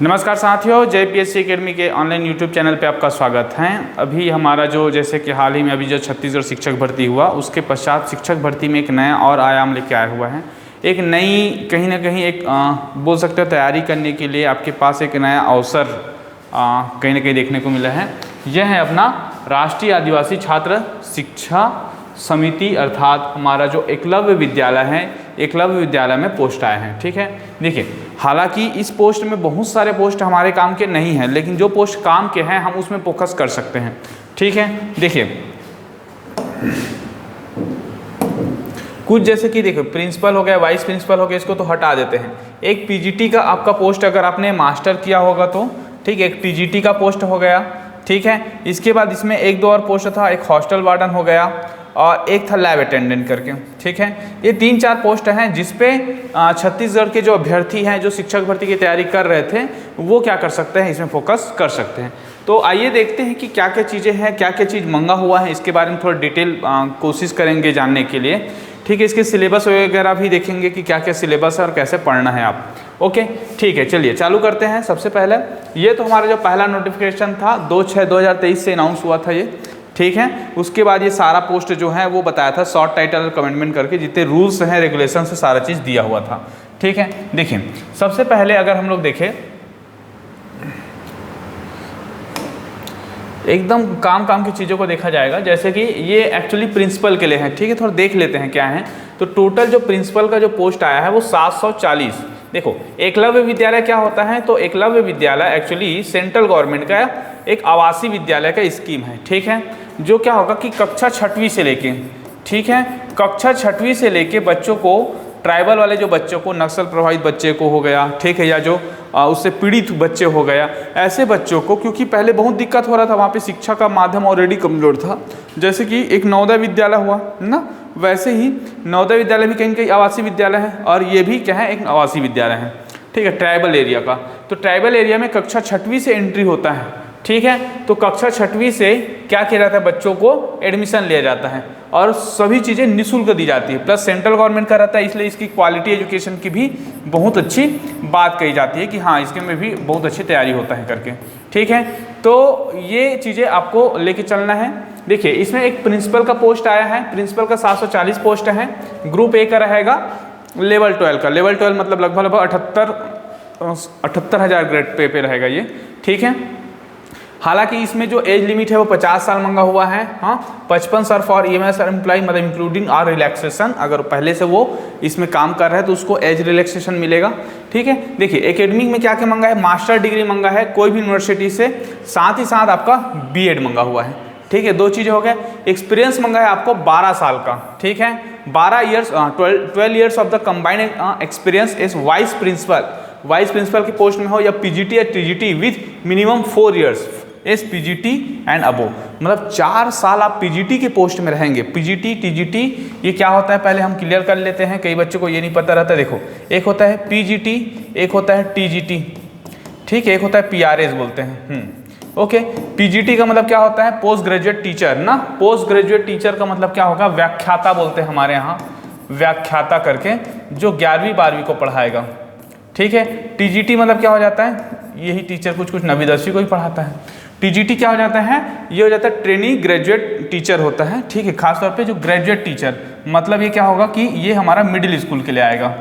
नमस्कार साथियों, JPSC academy के ऑनलाइन यूट्यूब चैनल पे आपका स्वागत है। अभी हमारा जो जैसे कि हाल ही में अभी जो छत्तीसगढ़ शिक्षक भर्ती हुआ, उसके पश्चात शिक्षक भर्ती में एक नया और आयाम लेके आया हुआ है। एक नई कहीं ना कहीं एक बोल सकते हो तैयारी करने के लिए आपके पास एक नया अवसर कहीं ना कहीं देखने को मिला है। यह है अपना राष्ट्रीय आदिवासी छात्र शिक्षा समिति, अर्थात हमारा जो एकलव्य विद्यालय है, एकलव्य विद्यालय में पोस्ट आए हैं। ठीक है, देखिए हालांकि इस पोस्ट में बहुत सारे पोस्ट हमारे काम के नहीं हैं, लेकिन जो पोस्ट काम के हैं हम उसमें फोकस कर सकते हैं। ठीक है, देखिए कुछ जैसे कि देखो प्रिंसिपल हो गया, वाइस प्रिंसिपल हो गया, इसको तो हटा देते हैं। एक पीजीटी का आपका पोस्ट अगर आपने मास्टर किया होगा तो ठीक है, एक टीजीटी का पोस्ट हो गया। ठीक है, इसके बाद इसमें एक दो और पोस्ट था, एक हॉस्टल वार्डन हो गया और एक था लैब अटेंडेंट करके। ठीक है, ये 3-4 पोस्ट हैं जिसपे छत्तीसगढ़ के जो अभ्यर्थी हैं जो शिक्षक भर्ती की तैयारी कर रहे थे वो क्या कर सकते हैं, इसमें फोकस कर सकते हैं। तो आइए देखते हैं कि क्या क्या चीज़ें हैं, क्या क्या चीज़ मंगा हुआ है, इसके बारे में थोड़ा डिटेल कोशिश करेंगे जानने के लिए। ठीक है, इसके सिलेबस वगैरह भी देखेंगे कि क्या क्या सिलेबस है और कैसे पढ़ना है आप। ओके, ठीक है, चलिए चालू करते हैं। सबसे पहले ये तो हमारा जो पहला नोटिफिकेशन था 2/6/2023 से अनाउंस हुआ था ये। ठीक है, उसके बाद ये सारा पोस्ट जो है वो बताया था शॉर्ट टाइटल कमेंटमेंट करके, जितने रूल्स हैं रेगुलेशन से सारा चीज़ दिया हुआ था। ठीक है, देखिए सबसे पहले अगर हम लोग देखें एकदम काम की चीज़ों को देखा जाएगा, जैसे कि ये एक्चुअली प्रिंसिपल के लिए है। ठीक है, थोड़ा देख लेते हैं क्या है। तो टोटल जो प्रिंसिपल का जो पोस्ट आया है वो 740। देखो एकलव्य विद्यालय क्या होता है, तो एकलव्य विद्यालय एक्चुअली सेंट्रल गवर्नमेंट का एक आवासीय विद्यालय का स्कीम है। ठीक है, जो क्या होगा कि कक्षा 6वीं से लेके, ठीक है, कक्षा 6वीं से लेके बच्चों को, ट्राइबल वाले जो बच्चों को, नक्सल प्रभावित बच्चे को हो गया, ठीक है, या जो उससे पीड़ित बच्चे हो गया, ऐसे बच्चों को, क्योंकि पहले बहुत दिक्कत हो रहा था, वहाँ पे शिक्षा का माध्यम ऑलरेडी कमजोर था। जैसे कि एक नवोदय विद्यालय हुआ ना, वैसे ही नवोदय विद्यालय भी कहीं कहीं आवासीय विद्यालय है, और ये भी क्या है, एक आवासीय विद्यालय है। ठीक है, ट्राइबल एरिया का। तो ट्राइबल एरिया में कक्षा 6वीं से एंट्री होता है। ठीक है, तो कक्षा 6वीं से क्या किया जाता है, बच्चों को एडमिशन लिया जाता है और सभी चीज़ें निःशुल्क दी जाती है, प्लस सेंट्रल गवर्नमेंट का रहता है, इसलिए इसकी क्वालिटी एजुकेशन की भी बहुत अच्छी बात कही जाती है कि हाँ इसके में भी बहुत अच्छी तैयारी होता है करके। ठीक है, तो ये चीज़ें आपको लेके चलना है। देखिए इसमें एक प्रिंसिपल का पोस्ट आया है, प्रिंसिपल का 740 पोस्ट है। ग्रुप ए का रहेगा लेवल 12 का, लेवल 12 मतलब लगभग 78,000 ग्रेड पे रहेगा ये। ठीक है, हालांकि इसमें जो एज लिमिट है वो 50 साल मांगा हुआ है। हाँ, 55 साल फॉर ईएमएस एम्प्लॉय, मतलब इंक्लूडिंग और रिलैक्सेशन, अगर पहले से वो इसमें काम कर रहा है तो उसको एज रिलैक्सेशन मिलेगा। ठीक है, देखिए एकेडमिक में क्या क्या मांगा है, मास्टर डिग्री मांगा है कोई भी यूनिवर्सिटी से, साथ ही साथ आपका बीएड मांगा हुआ है। ठीक है, 2 चीज़ें हो गए। एक्सपीरियंस मांगा है आपको 12 साल का। ठीक है, 12 years of the combined experience as vice principal, vice principal की पोस्ट में हो, या पीजीटी या TGT with minimum 4 years as PGT and above, मतलब 4 साल आप पीजीटी के पोस्ट में रहेंगे। पीजीटी टीजीटी ये क्या होता है पहले हम क्लियर कर लेते हैं, कई बच्चों को ये नहीं पता रहता। देखो एक होता है पीजीटी, एक होता है टीजीटी, ठीक है, एक होता है पीआरएस बोलते हैं। ओके, पीजीटी का मतलब क्या होता है, पोस्ट ग्रेजुएट टीचर ना, पोस्ट ग्रेजुएट टीचर का मतलब क्या होगा, व्याख्याता बोलते हैं हमारे यहाँ, व्याख्याता करके, जो 11वीं 12वीं को पढ़ाएगा। ठीक है, टीजीटी मतलब क्या हो जाता है, यही टीचर कुछ 9वीं 10वीं को ही पढ़ाता है। टीजीटी क्या हो जाता है, ये हो जाता है ट्रेनिंग ग्रेजुएट टीचर होता है। ठीक है, खासतौर पे जो ग्रेजुएट टीचर, मतलब ये क्या होगा कि ये हमारा मिडिल स्कूल के लिए आएगा,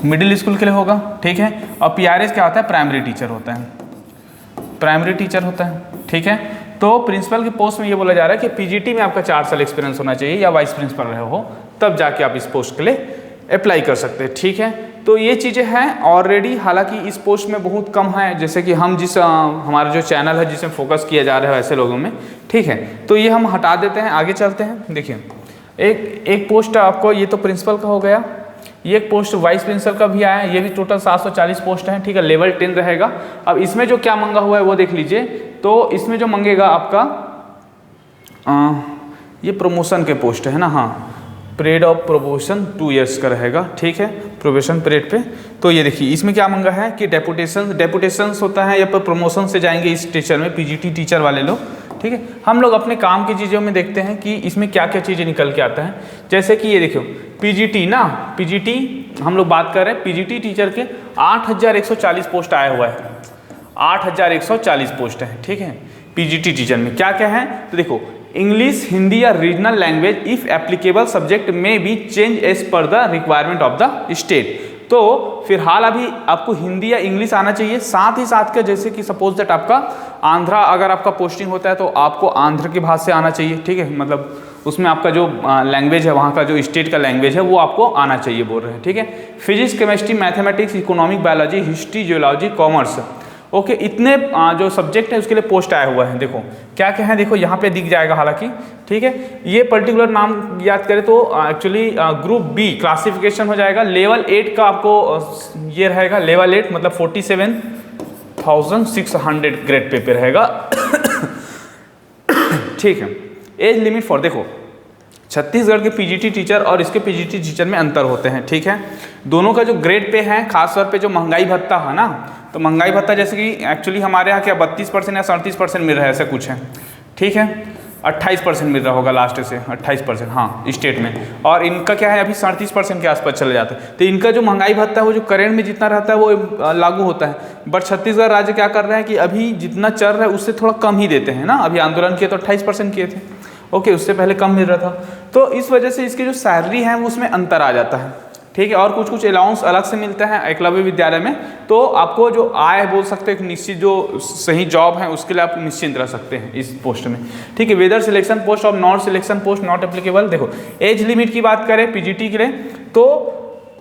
मिडिल स्कूल के लिए होगा। ठीक है, और पीआरएस क्या होता है, प्राइमरी टीचर होता है, प्राइमरी टीचर होता है। ठीक है, तो प्रिंसिपल के पोस्ट में ये बोला जा रहा है कि पीजीटी में आपका 4 साल एक्सपीरियंस होना चाहिए या वाइस प्रिंसिपल रहे हो, तब जाके आप इस पोस्ट के लिए अप्लाई कर सकते हैं। ठीक है, तो ये चीज़ें हैं ऑलरेडी, हालांकि इस पोस्ट में बहुत कम है, जैसे कि हम जिस हमारा जो चैनल है जिसमें फोकस किया जा रहा है ऐसे लोगों में। ठीक है, तो ये हम हटा देते हैं, आगे चलते हैं। देखिए एक पोस्ट आपको, ये तो प्रिंसिपल का हो गया, ये एक पोस्ट वाइस प्रिंसिपल का भी आया है, ये भी टोटल 740 पोस्ट हैं। ठीक है, लेवल 10 रहेगा। अब इसमें जो क्या मंगा हुआ है वो देख लीजिए। तो इसमें जो मंगेगा आपका ये प्रमोशन के पोस्ट है ना, हाँ, पीरियड ऑफ प्रोबेशन 2 ईयर्स का रहेगा। ठीक है, प्रोबेशन पीरियड पे। तो ये देखिए इसमें क्या मंगा है कि डेपुटेशंस होता है या पर प्रमोशन से जाएंगे इस टीचर में, पीजीटी टीचर वाले लोग। ठीक है। हम लोग अपने काम की चीज़ों में देखते हैं कि इसमें क्या क्या चीज़ें निकल के आता है। जैसे कि ये देखो पीजीटी ना, पीजीटी हम लोग बात कर रहे हैं, पीजीटी टीचर के 8140 पोस्ट आया हुआ है, 8140 पोस्ट है, ठीक है। पीजीटी टीचर में क्या क्या है तो देखो, इंग्लिश, हिंदी या regional language if applicable subject में be change as per the requirement of the state. तो फिलहाल अभी आपको हिंदी या इंग्लिश आना चाहिए, साथ ही साथ का जैसे कि सपोज दैट आपका आंध्रा अगर आपका पोस्टिंग होता है तो आपको आंध्र की भाषा से आना चाहिए, ठीक है। मतलब उसमें आपका जो लैंग्वेज है, वहाँ का जो स्टेट का लैंग्वेज है वो आपको आना चाहिए बोल रहे हैं, ठीक है। Physics, chemistry, mathematics, economic, biology, history, geology, commerce, okay, इतने जो सब्जेक्ट है उसके लिए पोस्ट आया हुआ है। देखो क्या क्या है, देखो यहाँ पे दिख जाएगा हालांकि, ठीक है। ये पर्टिकुलर नाम याद करें तो एक्चुअली ग्रुप बी क्लासिफिकेशन हो जाएगा। लेवल 8 का आपको ये रहेगा, लेवल 8 मतलब 47,600 ग्रेड पे रहेगा, ठीक है। एज लिमिट फॉर, देखो छत्तीसगढ़ के पीजीटी टीचर और इसके पीजीटी टीचर में अंतर होते हैं, ठीक है। दोनों का जो ग्रेड पे है, खासतौर पे जो महंगाई भत्ता है ना, तो महंगाई भत्ता जैसे कि एक्चुअली हमारे यहाँ क्या 32% या 37% मिल रहा है, ऐसा कुछ है, ठीक है। 28% मिल रहा होगा लास्ट से, 28% हाँ स्टेट में, और इनका क्या है अभी 37% के आसपास चले जाता है। तो इनका जो महंगाई भत्ता है वो जो करेंट में जितना रहता है वो लागू होता है, बट छत्तीसगढ़ राज्य क्या कर रहा है कि अभी जितना चल रहा है उससे थोड़ा कम ही देते हैं ना। अभी आंदोलन किए तो 28% किए थे, ओके, उससे पहले कम मिल रहा था, तो इस वजह से इसकी जो सैलरी है वो उसमें अंतर आ जाता है, ठीक है। और कुछ कुछ अलाउंस अलग से मिलता है एकलव्य विद्यालय में, तो आपको जो आय बोल सकते हैं, एक निश्चित जो सही जॉब है उसके लिए आप निश्चिंत रह सकते हैं इस पोस्ट में, ठीक है। वेदर सिलेक्शन पोस्ट और non selection post not applicable. देखो एज लिमिट की बात करें पीजीटी के लिए तो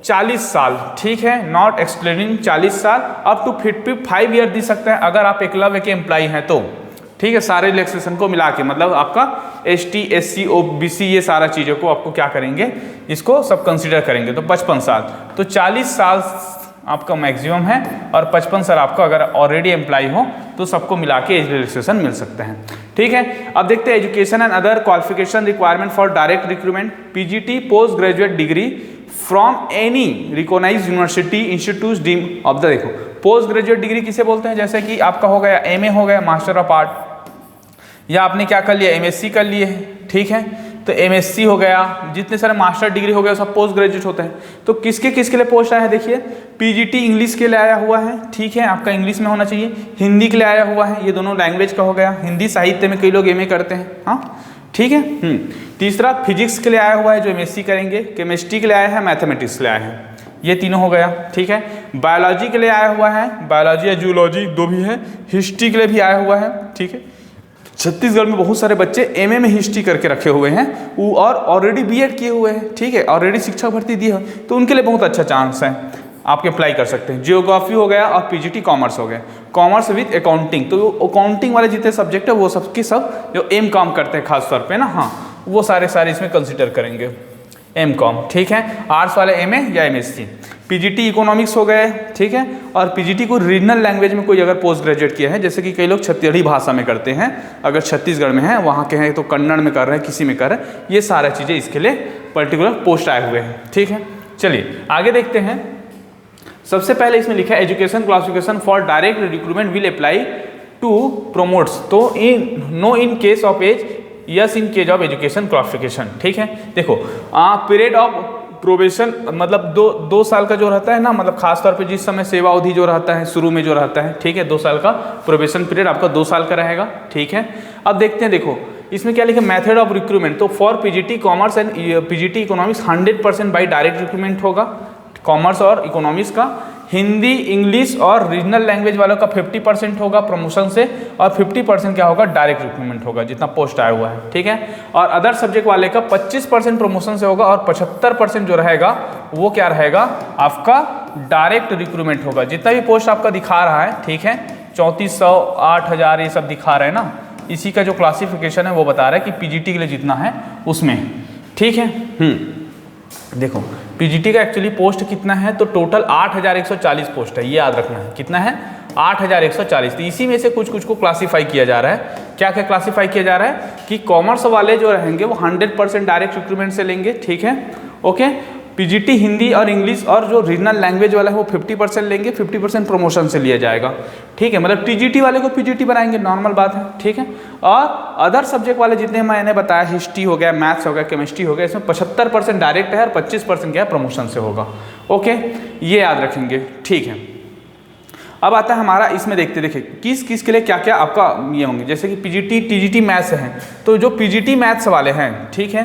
40 साल, ठीक है, नॉट एक्सक्लूडिंग 40 साल, अप टू 55 ईयर दी सकते हैं अगर आप एकलव्य के एम्प्लॉई हैं तो, ठीक है। सारे रिलैक्सेशन को मिला के मतलब आपका ST SC OBC ये सारा चीज़ों को आपको क्या करेंगे, इसको सब कंसीडर करेंगे तो 55 साल, तो 40 साल आपका मैक्सिमम है और 55 साल आपका अगर ऑलरेडी एम्प्लॉय हो तो सबको मिला के एज रिलैक्सेशन मिल सकते हैं, ठीक है। अब देखते हैं education and other qualification requirement for direct recruitment. PGT post graduate degree from any recognised university institute deem of the, देखो पोस्ट ग्रेजुएट डिग्री किसे बोलते हैं, जैसे कि आपका हो गया MA हो गया, मास्टर ऑफ आर्ट, या आपने क्या कर लिया MSc कर लिए, ठीक है। तो MSc हो गया, जितने सारे मास्टर डिग्री हो गया सब पोस्ट ग्रेजुएट होते हैं। तो किसके किसके लिए पोस्ट आया है, देखिए पीजीटी इंग्लिश के लिए आया हुआ है, ठीक है, आपका इंग्लिश में होना चाहिए। हिंदी के लिए आया हुआ है, ये दोनों लैंग्वेज का हो गया, हिंदी साहित्य में कई लोग MA करते हैं, हाँ ठीक है। तीसरा फिजिक्स के लिए आया हुआ है जो MSc करेंगे, केमिस्ट्री के लिए आया है, मैथमेटिक्स के लिए आया है, ये तीनों हो गया, ठीक है। बायोलॉजी के लिए आया हुआ है, बायोलॉजी या जूलॉजी दो भी है, हिस्ट्री के लिए भी आया हुआ है, ठीक है। छत्तीसगढ़ में बहुत सारे बच्चे MA में हिस्ट्री करके रखे हुए हैं वो और ऑलरेडी BEd किए हुए हैं, ठीक है, ऑलरेडी शिक्षक भर्ती दी है, तो उनके लिए बहुत अच्छा चांस है, आप अप्लाई कर सकते हैं। जियोग्राफी हो गया और पीजीटी कॉमर्स हो गया, कॉमर्स विद अकाउंटिंग, तो अकाउंटिंग वाले जितने सब्जेक्ट है वो सबके सब जो M.Com करते हैं खास तौर पे ना, हाँ वो सारे इसमें कंसिडर करेंगे M.Com, ठीक है। आर्ट्स वाले MA या MSc। पीजीटी इकोनॉमिक्स हो गए, ठीक है। और पीजीटी को रीजनल लैंग्वेज में कोई अगर पोस्ट ग्रेजुएट किया है, जैसे कि कई लोग छत्तीसगढ़ी भाषा में करते हैं, अगर छत्तीसगढ़ में है वहाँ के हैं तो कन्नड़ में कर रहे हैं, किसी में कर रहे हैं, ये सारा चीज़ें इसके लिए पर्टिकुलर पोस्ट आए हुए हैं, ठीक है। चलिए आगे देखते हैं। सबसे पहले इसमें लिखा है education classification for direct recruitment will apply to promotes, तो in case of age, yes in case of education qualification, ठीक है। देखो पीरियड ऑफ प्रोबेशन मतलब दो साल का जो रहता है ना, मतलब खास तौर पे जिस समय सेवा अवधि जो रहता है शुरू में जो रहता है, ठीक है, 2 साल का प्रोबेशन पीरियड आपका 2 साल का रहेगा, ठीक है। अब देखते हैं, देखो इसमें क्या लिखा है मेथड ऑफ रिक्रूटमेंट, तो for PGT commerce and PGT economics 100% by direct recruitment होगा, कॉमर्स और इकोनॉमिक्स का। हिंदी, इंग्लिश और रीजनल लैंग्वेज वालों का 50% होगा प्रमोशन से, और 50% क्या होगा डायरेक्ट रिक्रूटमेंट होगा जितना पोस्ट आया हुआ है, ठीक है। और अदर सब्जेक्ट वाले का 25% प्रमोशन से होगा, और 75% जो रहेगा वो क्या रहेगा आपका डायरेक्ट रिक्रूटमेंट होगा। जितना भी पोस्ट आपका दिखा रहा है, ठीक है, 3400, 8000 ये सब दिखा रहे हैं ना, इसी का जो क्लासिफिकेशन है वो बता रहा है कि पीजीटी के लिए जितना है उसमें, ठीक है। देखो पीजीटी का एक्चुअली पोस्ट कितना है, तो टोटल 8140 पोस्ट है, ये याद रखना है, कितना है 8140। तो इसी में से कुछ कुछ को क्लासीफाई किया जा रहा है। क्या क्या क्लासीफाई किया जा रहा है कि कॉमर्स वाले जो रहेंगे वो 100% डायरेक्ट रिक्रूटमेंट से लेंगे, ठीक है, ओके। पीजीटी हिंदी और इंग्लिश और जो रीजनल लैंग्वेज वाला है वो 50% लेंगे, 50% प्रमोशन से लिया जाएगा, ठीक है। मतलब टीजीटी वाले को पीजीटी बनाएंगे, नॉर्मल बात है, ठीक है। और अदर सब्जेक्ट वाले जितने मैंने बताया, हिस्ट्री हो गया, मैथ्स हो गया, केमिस्ट्री हो गया, इसमें 75% डायरेक्ट है और 25% क्या है प्रमोशन से होगा। ओके, ये याद रखेंगे, ठीक है। अब आता है हमारा, इसमें देखते देखिए किस किस के लिए क्या क्या आपका ये होंगे। जैसे कि पीजीटी टीजीटी मैथ्स हैं, तो जो पीजीटी मैथ्स वाले हैं, ठीक है,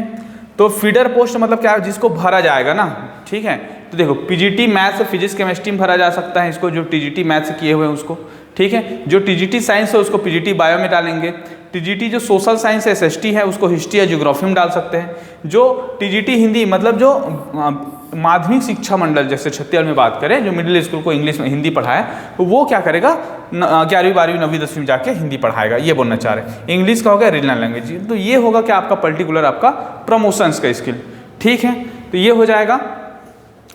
तो फीडर पोस्ट मतलब क्या है, जिसको भरा जाएगा ना, ठीक है। तो देखो पीजीटी मैथ्स फिजिक्स केमिस्ट्री में भरा जा सकता है इसको, जो टीजीटी मैथ्स किए हुए हैं उसको, ठीक है। जो टीजीटी साइंस है उसको पीजीटी बायो में डालेंगे। टीजीटी जो सोशल साइंस है एसएसटी है उसको हिस्ट्री या ज्योग्राफी में डाल सकते हैं। जो टीजीटी हिंदी मतलब जो माध्यमिक शिक्षा मंडल जैसे छत्तीसगढ़ में बात करें, जो मिडिल स्कूल को इंग्लिश में हिंदी पढ़ाए, तो वो क्या करेगा 11वीं 12वीं 9वीं 10वीं में जाके हिंदी पढ़ाएगा, ये बोलना चाह रहे हैं। इंग्लिश का हो गया रीजनल लैंग्वेज, तो ये होगा क्या आपका पर्टिकुलर आपका प्रमोशंस का स्किल, ठीक है। तो ये हो जाएगा।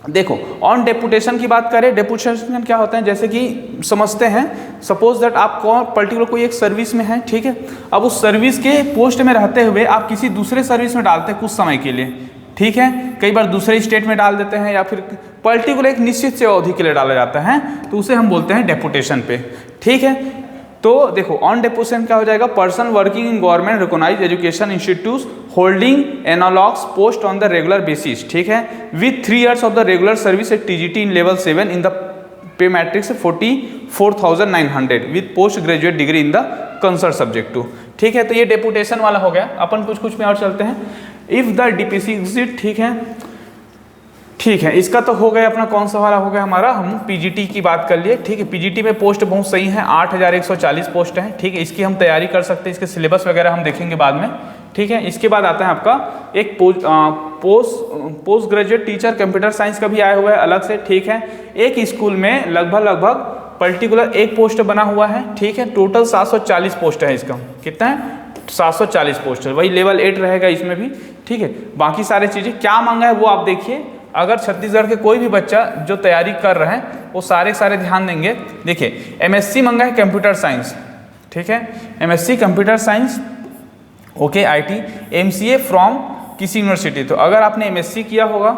देखो ऑन डेपुटेशन की बात करें, डेपुटेशन क्या होता है, जैसे कि समझते हैं, सपोज दैट आप पर्टिकुलर कोई एक सर्विस में है, ठीक है। अब उस सर्विस के पोस्ट में रहते हुए आप किसी दूसरे सर्विस में डालते हैं कुछ समय के लिए, ठीक है। कई बार दूसरे स्टेट में डाल देते हैं या फिर पर्टिकुलर एक निश्चित से अवधि के लिए डाला जाता है, तो उसे हम बोलते हैं डेपुटेशन पे, ठीक है। तो देखो ऑन डेपुटेशन क्या हो जाएगा, person working in government recognised education institutes holding analogous post on the regular basis, ठीक है, with 3 years of the regular service at TGT in level 7 in the pay matrix 44,900 with post graduate degree in the concern subject too, ठीक है। तो ये deputation वाला हो गया। अपन कुछ में और चलते हैं। इफ द डीपीसी एग्जिट, ठीक है, ठीक है, इसका तो हो गया अपना, कौन सा वाला हो गया हमारा, हम पीजीटी की बात कर लिए, ठीक है। पीजीटी में पोस्ट बहुत सही है, 8140 पोस्ट है, ठीक है। इसकी हम तैयारी कर सकते हैं, इसके सिलेबस वगैरह हम देखेंगे बाद में, ठीक है। इसके बाद आता है आपका एक post graduate teacher computer science का भी आया हुआ है अलग से, ठीक है। एक स्कूल में लगभग पर्टिकुलर एक पोस्ट बना हुआ है, ठीक है। टोटल 740 पोस्ट है इसका, कितना है 740 पोस्ट है, वही लेवल 8 रहेगा इसमें भी, ठीक है। बाकी सारी चीज़ें क्या मांगा है वो आप देखिए। अगर छत्तीसगढ़ के कोई भी बच्चा जो तैयारी कर रहे हैं वो सारे ध्यान देंगे। देखिए एमएससी मांगा है कंप्यूटर साइंस, ठीक है, MSc computer science, okay, IT, MCA from किसी यूनिवर्सिटी। तो अगर आपने एमएससी किया होगा,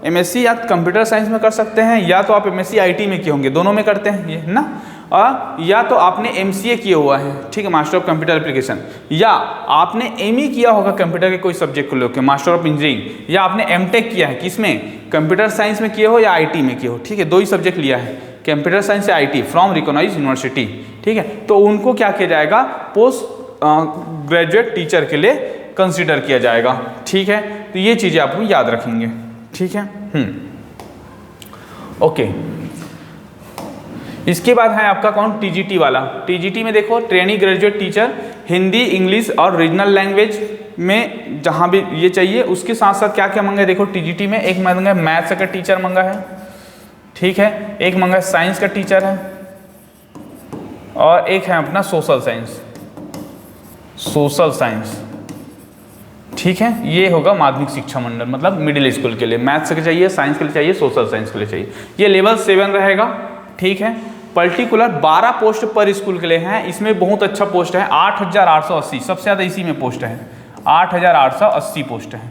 एमएससी या कंप्यूटर साइंस में कर सकते हैं, या तो आप एमएससी आईटी में किए होंगे, दोनों में करते हैं ये ना, या तो आपने एमसीए किया हुआ है, ठीक है, मास्टर ऑफ कंप्यूटर एप्लीकेशन, या आपने एमई किया होगा कंप्यूटर के कोई सब्जेक्ट को लेकर, मास्टर ऑफ इंजीनियरिंग, या आपने एमटेक किया है किसमें, कंप्यूटर साइंस में किए हो या आईटी में किए हो, ठीक है। 2 ही सब्जेक्ट लिया है, कंप्यूटर साइंस या आईटी फ्रॉम रिकॉग्नाइज्ड यूनिवर्सिटी, ठीक है। तो उनको क्या किया जाएगा, पोस्ट ग्रेजुएट टीचर के लिए कंसिडर किया जाएगा, ठीक है। तो ये चीज़ें आपको याद रखेंगे, ठीक है। ओके, इसके बाद है आपका कौन, टीजीटी वाला। टीजीटी में देखो trainee graduate teacher Hindi English और रीजनल लैंग्वेज में जहाँ भी ये चाहिए, उसके साथ साथ क्या क्या मंगा है, देखो टीजीटी में एक मंगा है मैथ्स का टीचर मंगा है, ठीक है, एक मंगा है साइंस का टीचर है, और एक है अपना सोशल साइंस, ठीक है। ये होगा माध्यमिक शिक्षा मंडल, मतलब मिडिल स्कूल के लिए मैथ्स के चाहिए, साइंस के लिए चाहिए, सोशल साइंस के लिए चाहिए। ये लेवल 7 रहेगा, ठीक है। पर्टिकुलर 12 पोस्ट पर स्कूल के लिए हैं, इसमें बहुत अच्छा पोस्ट है 8,880, सबसे ज़्यादा इसी में पोस्ट है, 8,880 पोस्ट है,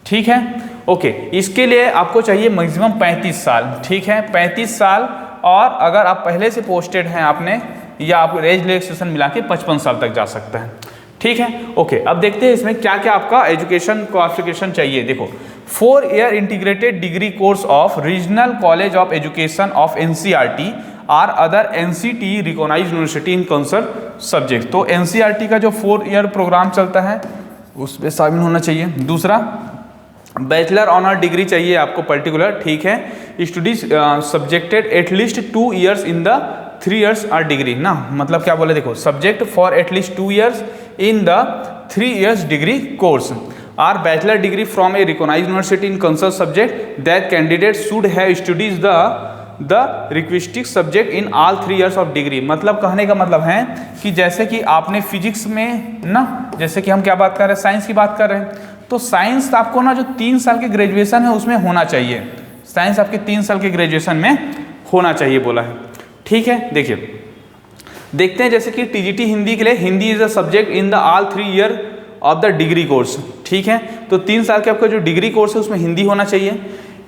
ठीक है। ओके, इसके लिए आपको चाहिए मैक्सिमम 35 साल, ठीक है, 35 साल, और अगर आप पहले से पोस्टेड हैं आपने, या आप एज रिलैक्सेशन मिला के 55 साल तक जा सकता है, ठीक है। ओके, अब देखते हैं इसमें क्या क्या आपका एजुकेशन क्वालिफिकेशन चाहिए। देखो 4 year integrated degree course of regional college of education of NCERT or other NCT recognised university in concern subject. तो एनसीईआरटी का जो 4 year प्रोग्राम चलता है उसमें शामिल होना चाहिए। दूसरा, बैचलर ऑनर डिग्री चाहिए आपको पर्टिकुलर, ठीक है, studies subjected at least 2 years in the 3 years or degree ना, मतलब क्या बोले, देखो subject for at least 2 years in the 3 years degree course or bachelor degree from a recognized university in concerned subject that candidate should have studied the requisite subject in all 3 years of degree। मतलब कहने का मतलब है कि जैसे कि आपने physics में ना, जैसे कि हम क्या बात कर रहे हैं, साइंस की बात कर रहे हैं, तो साइंस आपको ना जो 3 साल के ग्रेजुएशन है उसमें होना चाहिए, साइंस आपके 3 साल के ग्रेजुएशन में होना चाहिए बोला है, ठीक है। देखिए देखते हैं, जैसे कि टीजीटी हिंदी के लिए Hindi is a subject in the all 3 year of the degree course, ठीक है। तो 3 साल के आपका जो डिग्री कोर्स है उसमें हिंदी होना चाहिए।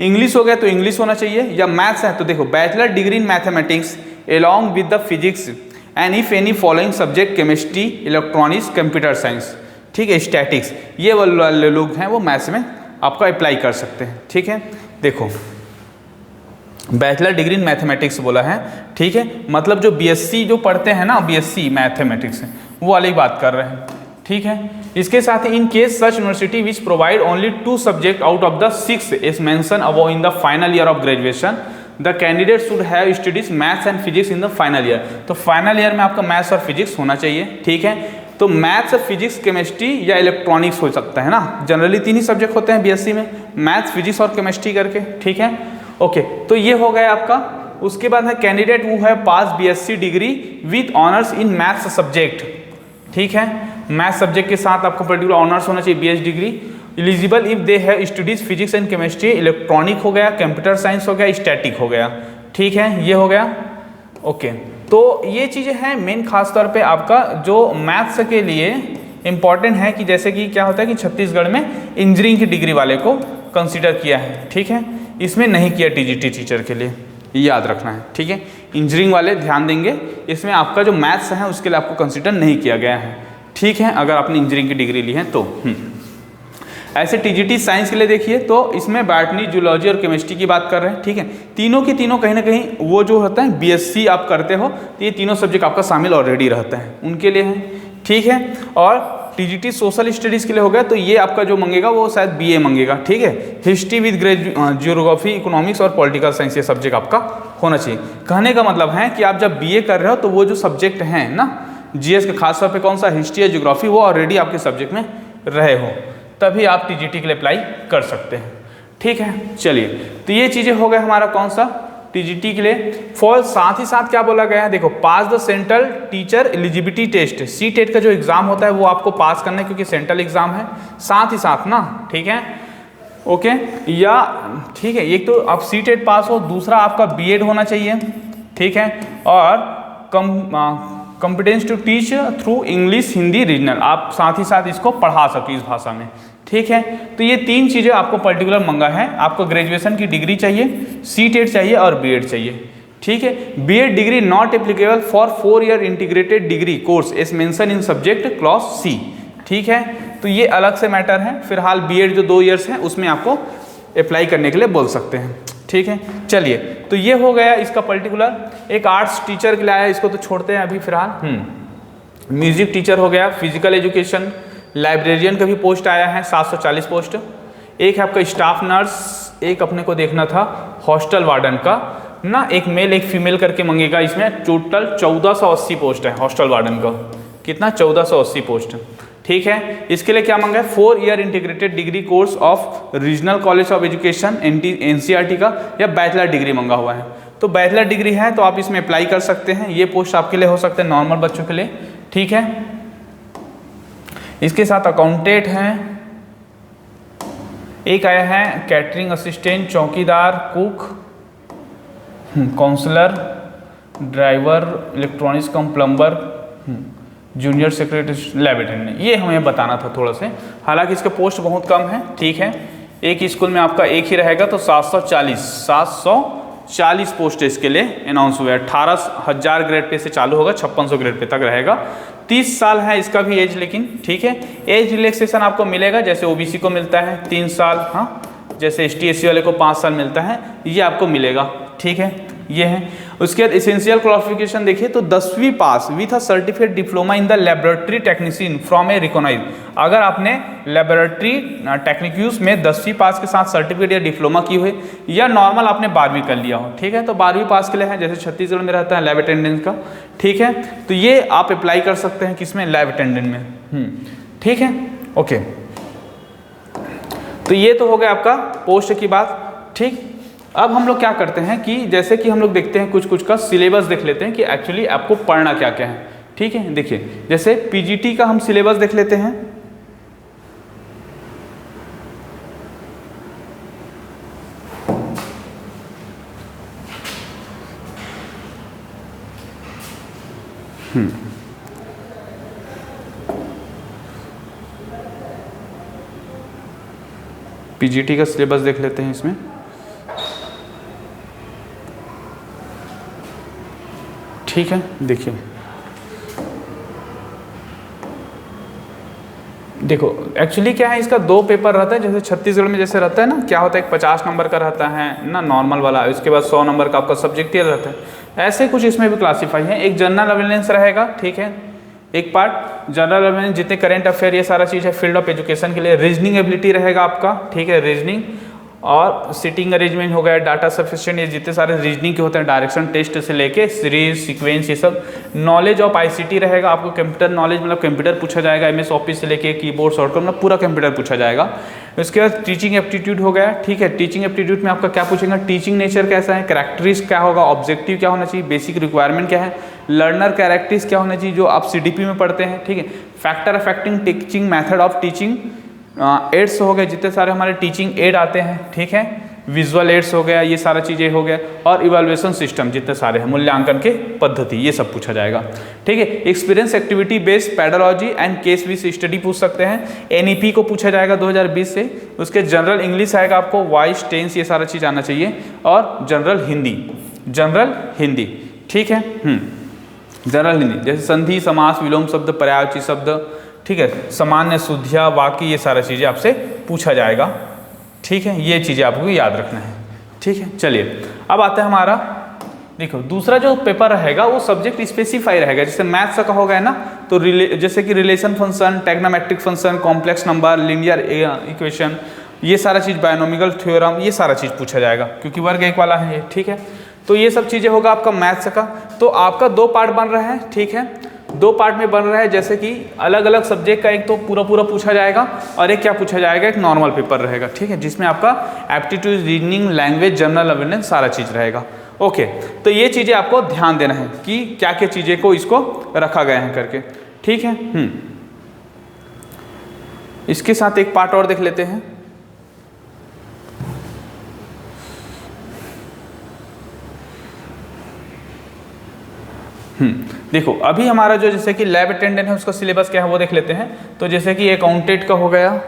इंग्लिश हो गया तो इंग्लिश होना चाहिए, या मैथ्स है तो देखो bachelor degree in mathematics along with the physics and if any following subject chemistry, electronics, computer science, ठीक है, स्टैटिक्स, ये वाले लोग हैं वो मैथ्स में आपका अप्लाई कर सकते हैं। ठीक है, देखो बैचलर डिग्री इन मैथमेटिक्स बोला है, ठीक है, मतलब जो बीएससी जो पढ़ते हैं ना, बीएससी मैथमेटिक्स वो वाली बात कर रहे हैं। ठीक है, इसके साथ ही in case such university which provide only 2 subject out of the 6 is mention above in the final year of graduation, the candidate should have studies maths and physics in the final year. तो final year में आपका maths और physics होना चाहिए। ठीक है, तो maths, physics, chemistry या इलेक्ट्रॉनिक्स हो सकता है ना, जनरली 3 ही सब्जेक्ट होते हैं बीएससी में, मैथ्स, फिजिक्स और केमिस्ट्री करके। ठीक है, ओके, तो ये हो गया आपका। उसके बाद है candidate who has pass BSc degree with honours in maths subject. ठीक है, मैथ्स सब्जेक्ट के साथ आपको पर्टिकुलर ऑनर्स होना चाहिए, BS degree. Eligible if they have studies physics and chemistry, electronic हो गया, कंप्यूटर साइंस हो गया, स्टैटिक हो गया। ठीक है, ये हो गया। ओके, तो ये चीज़ें हैं मेन, खास तौर पे आपका जो मैथ्स के लिए इम्पॉर्टेंट है कि जैसे कि क्या होता है कि छत्तीसगढ़ में इंजीनियरिंग की डिग्री वाले को कंसिडर किया है। ठीक है, इसमें नहीं किया टीजीटी टीचर के लिए, याद रखना है। ठीक है, इंजीनियरिंग वाले ध्यान देंगे, इसमें आपका जो मैथ्स है उसके लिए आपको कंसिडर नहीं किया गया है। ठीक है, अगर आपने इंजीनियरिंग की डिग्री ली है तो। ऐसे टीजीटी साइंस के लिए देखिए तो इसमें बॉटनी, जूलॉजी और केमिस्ट्री की बात कर रहे हैं। ठीक है, तीनों की तीनों कहीं ना कहीं वो जो होता है बीएससी आप करते हो तो ये तीनों सब्जेक्ट आपका शामिल ऑलरेडी रहता है, उनके लिए है। ठीक है, और टीजीटी सोशल स्टडीज़ के लिए हो गया तो ये आपका जो मंगेगा वो शायद बीए मंगेगा। ठीक है, हिस्ट्री विद ज्योग्राफी, इकोनॉमिक्स और पॉलिटिकल साइंस ये सब्जेक्ट आपका होना चाहिए। कहने का मतलब है कि आप जब बीए कर रहे हो तो वो जो सब्जेक्ट हैं ना जीएस के, खासतौर पे कौन सा, हिस्ट्री या ज्योग्राफी, वो ऑलरेडी आपके सब्जेक्ट में रहे हो, तभी आप टीजीटी के लिए अप्लाई कर सकते हैं। ठीक है, चलिए, तो ये चीज़ें हो गए हमारा कौन सा टीजीटी के लिए। फॉर साथ ही साथ क्या बोला गया है, देखो pass the central teacher eligibility test, C TET का जो एग्जाम होता है वो आपको पास करना है क्योंकि सेंट्रल एग्जाम है, साथ ही साथ ना। ठीक है, ओके, या ठीक है, एक तो आप सी टेट पास हो, दूसरा आपका बीएड होना चाहिए। ठीक है, और competence to teach through English, Hindi, regional, आप साथ ही साथ इसको पढ़ा सके इस भाषा में। ठीक है, तो ये 3 चीज़ें आपको पर्टिकुलर मंगा है। आपको ग्रेजुएशन की डिग्री चाहिए, सी टेट चाहिए और बीएड चाहिए। ठीक है, BEd degree not applicable for 4 year integrated degree course as mention in subject clause C. ठीक है, तो ये अलग से मैटर है। फिलहाल बीएड जो 2 ईयर्स है उसमें आपको अप्लाई करने के लिए बोल सकते हैं। ठीक है, चलिए, तो ये हो गया इसका पर्टिकुलर। एक आर्ट्स टीचर के लिए आया, इसको तो छोड़ते हैं अभी फिलहाल। म्यूजिक टीचर हो गया, फिजिकल एजुकेशन, लाइब्रेरियन का भी पोस्ट आया है, 740 पोस्ट। एक है आपका स्टाफ नर्स, एक अपने को देखना था हॉस्टल वार्डन का ना, एक मेल एक फीमेल करके मंगेगा। इसमें टोटल 1480 पोस्ट है हॉस्टल वार्डन का। कितना? 1480 पोस्ट। ठीक है, इसके लिए क्या मांगा है? 4 year integrated degree course of regional college of education NCERT का, या बैचलर डिग्री मंगा हुआ है। तो बैचलर डिग्री है तो आप इसमें अप्लाई कर सकते हैं। ये पोस्ट आपके लिए हो सकते हैं नॉर्मल बच्चों के लिए। ठीक है, इसके साथ अकाउंटेंट हैं, एक आया है catering assistant, chowkidar, cook, counsellor, driver, electronics cum plumber, junior secretary, lab attendant. ये हमें बताना था थोड़ा से, हालांकि इसके पोस्ट बहुत कम है। ठीक है, एक स्कूल में आपका एक ही रहेगा तो 740 पोस्ट इसके लिए अनाउंस हुआ है। 18,000 ग्रेड पे से चालू होगा, 5600 ग्रेड पे तक रहेगा। 30 साल है इसका भी एज, लेकिन ठीक है, एज रिलैक्सेशन आपको मिलेगा जैसे ओबीसी को मिलता है 3 साल, हाँ, जैसे एसटी एससी वाले को 5 साल मिलता है, ये आपको मिलेगा। ठीक है, ये है। उसके बाद एसेंशियल क्वालिफिकेशन देखिए तो 10वीं pass with a certificate diploma in the laboratory technician from a recognise. अगर आपने लेबोरेटरी टेक्निक्यूज में 10वीं पास के साथ सर्टिफिकेट या डिप्लोमा की हुई, या नॉर्मल आपने 12वीं कर लिया हो, ठीक है, तो 12वीं पास के लिए है, जैसे छत्तीसगढ़ में रहता है लैब अटेंडेंट का। ठीक है, तो ये आप अप्लाई कर सकते हैं किसमें? लैब अटेंडेंट में। ठीक है, ओके, तो ये तो हो गया आपका पोस्ट की बात। ठीक, अब हम लोग क्या करते हैं कि जैसे कि हम लोग देखते हैं कुछ का सिलेबस देख लेते हैं कि एक्चुअली आपको पढ़ना क्या क्या है। ठीक है, देखिए जैसे पीजीटी का हम सिलेबस देख लेते हैं। पीजीटी का सिलेबस देख लेते हैं इसमें। ठीक है। देखिए देखो एक्चुअली क्या है, इसका 2 पेपर रहता है, जैसे छत्तीसगढ़ में जैसे रहता है ना, क्या होता है, एक 50 नंबर का रहता है ना नॉर्मल वाला, इसके बाद 100 नंबर का आपका सब्जेक्टिव रहता है। ऐसे कुछ इसमें भी क्लासीफाई है। एक जनरल अवेयरनेस रहेगा, ठीक है, एक पार्ट जनरल अवेयरनेस, जितने करंट अफेयर ये सारा चीज़ है फील्ड ऑफ एजुकेशन के लिए। रीजनिंग एबिलिटी रहेगा आपका, ठीक है, रीजनिंग और सिटिंग अरेंजमेंट हो गया, डाटा सफिशिएंट, ये जितने सारे रीजनिंग के होते हैं, डायरेक्शन टेस्ट से लेके सीरीज सीक्वेंस ये सब। नॉलेज ऑफ आईसीटी रहेगा आपको, कंप्यूटर नॉलेज मतलब कंप्यूटर पूछा जाएगा, एमएस ऑफिस से लेके कीबोर्ड शॉर्टकट मतलब पूरा कंप्यूटर पूछा जाएगा। उसके बाद टीचिंग एप्टीट्यूड हो गया, ठीक है, टीचिंग एप्टीट्यूड में आपका क्या पूछेगा, टीचिंग नेचर कैसा है, कैरेक्टरिस्टिक क्या होगा, ऑब्जेक्टिव क्या होना चाहिए, बेसिक रिक्वायरमेंट क्या है, लर्नर कैरेक्टरिस्टिक क्या होना चाहिए जो आप सीडीपी में पढ़ते हैं, ठीक है, factor affecting teaching method of teaching ads हो गए, जितने सारे हमारे टीचिंग एड आते हैं, ठीक है, विजुअल एड्स हो गया, ये सारा चीज़ें हो गया, और इवैल्यूएशन सिस्टम जितने सारे हैं, मूल्यांकन के पद्धति, ये सब पूछा जाएगा, ठीक है। Experience activity based pedagogy and case based study पूछ सकते हैं, एनईपी को पूछा जाएगा 2020 से। उसके जनरल इंग्लिश आएगा आपको, वॉइस टेंस ये सारा चीज़ आना चाहिए, और जनरल हिंदी, ठीक है, जनरल हिंदी जैसे संधि समास विलोम शब्द पर्यायवाची शब्द, ठीक है, सामान्य शुद्धिया वाक्य, ये सारा चीज़ें आपसे पूछा जाएगा, ठीक है, ये चीज़ें आपको याद रखना है, ठीक है। चलिए अब आता है हमारा, देखो दूसरा जो पेपर रहेगा वो सब्जेक्ट स्पेसिफाई रहेगा। जैसे मैथ्स का हो गया ना, तो जैसे कि relation function, trigonometric function, complex number, linear equation, ये सारा चीज़, बायनोमियल थ्योरम, ये सारा चीज़ पूछा जाएगा क्योंकि वर्ग 1 वाला है ये, ठीक है। तो ये सब चीज़ें होगा आपका मैथ्स का। तो आपका 2 पार्ट बन रहा है, ठीक है, 2 पार्ट में बन रहा है, जैसे कि अलग अलग सब्जेक्ट का एक तो पूरा पूछा जाएगा, और एक क्या पूछा जाएगा, एक नॉर्मल पेपर रहेगा, ठीक है, जिसमें आपका aptitude, reasoning, language, general awareness सारा चीज़ रहेगा। ओके, तो ये चीज़ें आपको ध्यान देना है कि क्या क्या चीज़ें को इसको रखा गया है करके, ठीक है। इसके साथ एक पार्ट और देख लेते हैं। देखो अभी हमारा जो जैसे कि लैब अटेंडेंट है उसका सिलेबस क्या है वो देख लेते हैं। तो जैसे कि अकाउंटेंट का हो गया,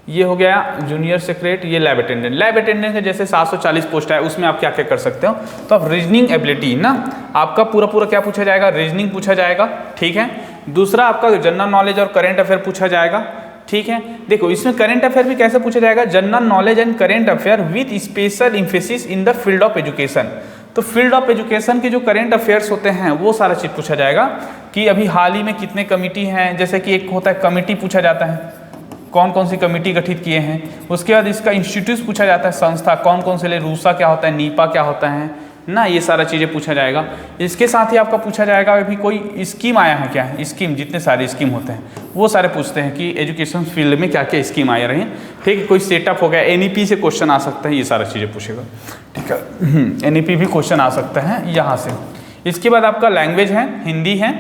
ये हो गया जूनियर सेक्रेट, ये लैब अटेंडेंट। लैब अटेंडेंट के जैसे 740 पोस्ट है, उसमें आप क्या क्या कर सकते हो, तो आप रीजनिंग एबिलिटी ना, आपका पूरा क्या पूछा जाएगा, रीजनिंग पूछा जाएगा, ठीक है। दूसरा आपका जनरल नॉलेज और करेंट अफेयर पूछा जाएगा, ठीक है। देखो इसमें करेंट अफेयर भी कैसे पूछा जाएगा, general knowledge and current affair with special emphasis in the field of education. तो फील्ड ऑफ एजुकेशन के जो करेंट अफेयर्स होते हैं वो सारा चीज़ पूछा जाएगा कि अभी हाल ही में कितने कमिटी हैं, जैसे कि एक होता है कमिटी पूछा जाता है, कौन कौन सी कमिटी गठित किए हैं। उसके बाद इसका इंस्टीट्यूट पूछा जाता है, संस्था कौन कौन से ले, रूसा क्या होता है, नीपा क्या होता है ना, ये सारा चीज़ें पूछा जाएगा। इसके साथ ही आपका पूछा जाएगा अभी कोई स्कीम आया है क्या, स्कीम, जितने सारे स्कीम होते हैं वो सारे पूछते हैं कि एजुकेशन फील्ड में क्या क्या स्कीम आए रहे हैं, ठीक है। कोई सेटअप हो गया, एनईपी से क्वेश्चन आ सकता है, ये सारा चीज़ें पूछेगा, ठीक है। एनईपी भी क्वेश्चन आ सकता है यहाँ से। इसके बाद आपका लैंग्वेज है, हिंदी है,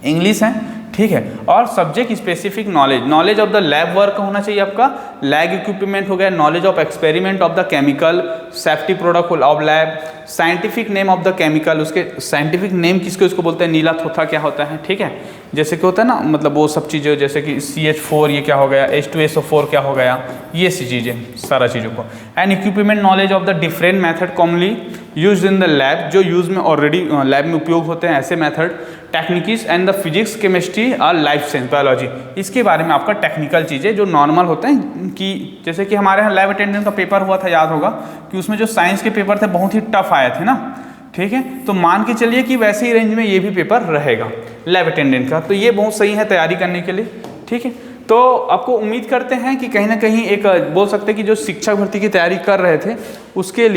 इंग्लिश है, ठीक है। और subject specific knowledge of the lab work होना चाहिए आपका, लैब इक्विपमेंट हो गया, knowledge of experiment of the chemical, safety product of lab, scientific name of the chemical, उसके साइंटिफिक नेम किसको इसको बोलते हैं, नीला थोथा क्या होता है, ठीक है। जैसे कि होता है ना, मतलब वो सब चीज़ें, जैसे कि CH4 ये क्या हो गया, H2SO4 क्या हो गया, ये सी चीज़ें, सारा चीज़ों को। And equipment knowledge of the different method commonly use in the lab, जो यूज में ऑलरेडी लैब में उपयोग होते हैं ऐसे method, techniques and the physics, chemistry और लाइफ साइंस, बायोलॉजी, इसके बारे में आपका टेक्निकल चीज़ें जो नॉर्मल होते हैं कि जैसे कि हमारे यहाँ लैब अटेंडेंट का पेपर हुआ था, याद होगा कि उसमें जो साइंस के पेपर थे बहुत ही टफ आए थे ना, ठीक है। तो मान के चलिए कि वैसे ही रेंज में ये भी पेपर रहेगा लैब अटेंडेंट का, तो ये बहुत सही है तैयारी करने के लिए, ठीक है। तो आपको उम्मीद करते हैं कि कहीं ना कहीं एक बोल सकते हैं कि जो शिक्षक भर्ती की तैयारी कर रहे थे उसके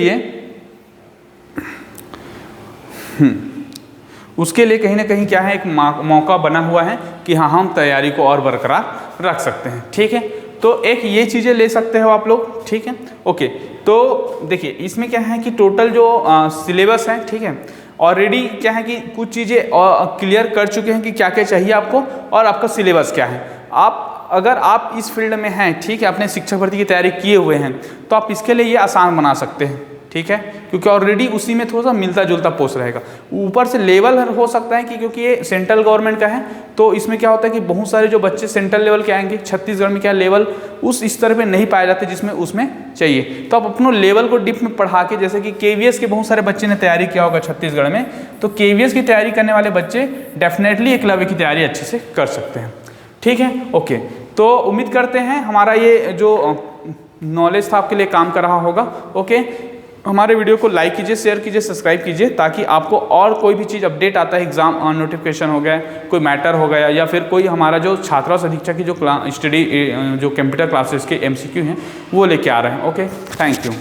लिए कहीं ना कहीं क्या है, एक मौका बना हुआ है कि हाँ हम तैयारी को और बरकरार रख सकते हैं, ठीक है। तो एक ये चीज़ें ले सकते हो आप लोग, ठीक है। ओके, तो देखिए इसमें क्या है कि टोटल जो सिलेबस है, ठीक है, ऑलरेडी क्या है कि कुछ चीज़ें क्लियर कर चुके हैं कि क्या क्या चाहिए आपको और आपका सिलेबस क्या है। अगर आप इस फील्ड में हैं, ठीक है, अपने शिक्षक भर्ती की तैयारी किए हुए हैं, तो आप इसके लिए ये आसान बना सकते हैं, ठीक है, क्योंकि ऑलरेडी उसी में थोड़ा सा मिलता जुलता पोस्ट रहेगा। ऊपर से लेवल हो सकता है कि क्योंकि ये सेंट्रल गवर्नमेंट का है तो इसमें क्या होता है कि बहुत सारे जो बच्चे सेंट्रल लेवल के आएंगे, छत्तीसगढ़ में क्या लेवल उस स्तर पे नहीं पाए जाते जिसमें उसमें चाहिए, तो आप अपने लेवल को डिप में पढ़ा के, जैसे कि केवीएस के बहुत सारे बच्चे ने तैयारी किया होगा छत्तीसगढ़ में, तो केवीएस की तैयारी करने वाले बच्चे डेफिनेटली एकलव्य की तैयारी अच्छे से कर सकते हैं। ठीक है, ओके। तो उम्मीद करते हैं हमारा ये जो नॉलेज था आपके लिए काम कर रहा होगा। ओके, हमारे वीडियो को लाइक कीजिए, शेयर कीजिए, सब्सक्राइब कीजिए, ताकि आपको और कोई भी चीज़ अपडेट आता है, एग्जाम नोटिफिकेशन हो गया, कोई मैटर हो गया, या फिर कोई हमारा जो छात्रा अधीक्षक की जो स्टडी जो कंप्यूटर क्लासेस के MCQ हैं वो लेके आ रहे हैं। Okay, thank you.